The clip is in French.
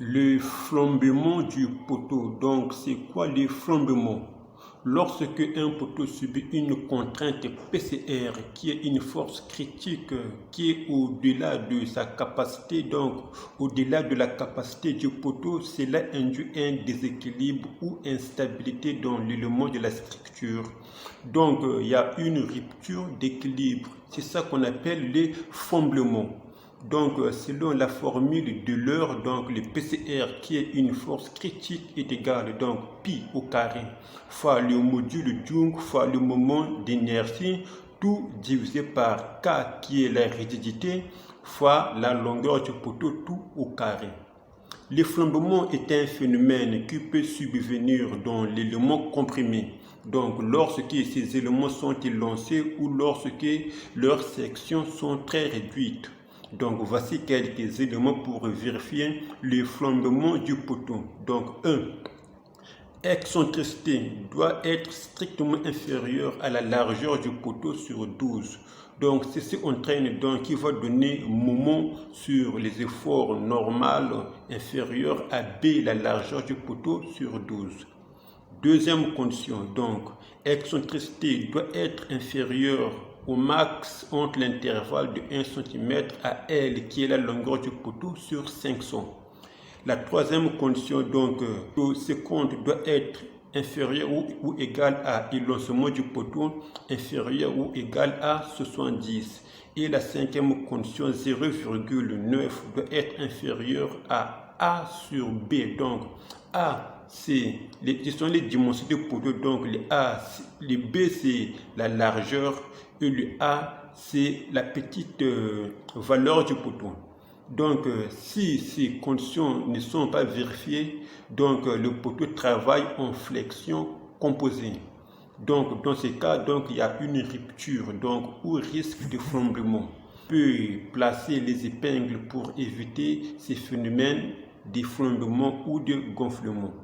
Le flambement du poteau. Donc, c'est quoi le flambement? Lorsque un poteau subit une contrainte PCR qui est une force critique qui est au-delà de sa capacité, donc au-delà de la capacité du poteau, cela induit un déséquilibre ou instabilité dans l'élément de la structure. Donc, il y a une rupture d'équilibre. C'est ça qu'on appelle le flambement. Donc, selon la formule de l'heure, donc le PCR qui est une force critique est égal donc pi au carré fois le module Young fois le moment d'inertie, tout divisé par K qui est la rigidité fois la longueur du poteau, tout au carré. Le flambement est un phénomène qui peut subvenir dans l'élément comprimé. Donc, lorsque ces éléments sont élancés ou lorsque leurs sections sont très réduites. Donc, voici quelques éléments pour vérifier le flambement du poteau. Donc, 1. Excentricité doit être strictement inférieure à la largeur du poteau sur 12. Donc, ceci entraîne donc qui va donner moment sur les efforts normaux inférieurs à B, la largeur du poteau sur 12. Deuxième condition, donc, excentricité doit être inférieure au max entre l'intervalle de 1 cm à L, qui est la longueur du poteau, sur 500. La troisième condition, donc, ce compte doit être inférieur ou égal à l'élancement du poteau, inférieur ou égal à 70. Et la cinquième condition, 0,9 doit être inférieur à A sur B. Donc, A, ce sont les dimensions du poteau. Donc, le B, c'est la largeur et le A, c'est la petite valeur du poteau. Donc, si ces conditions ne sont pas vérifiées, donc le poteau travaille en flexion composée. Donc, dans ce cas, donc, il y a une rupture, donc, ou risque de flambement. On peut placer les épingles pour éviter ces phénomènes de flambement ou de gonflement.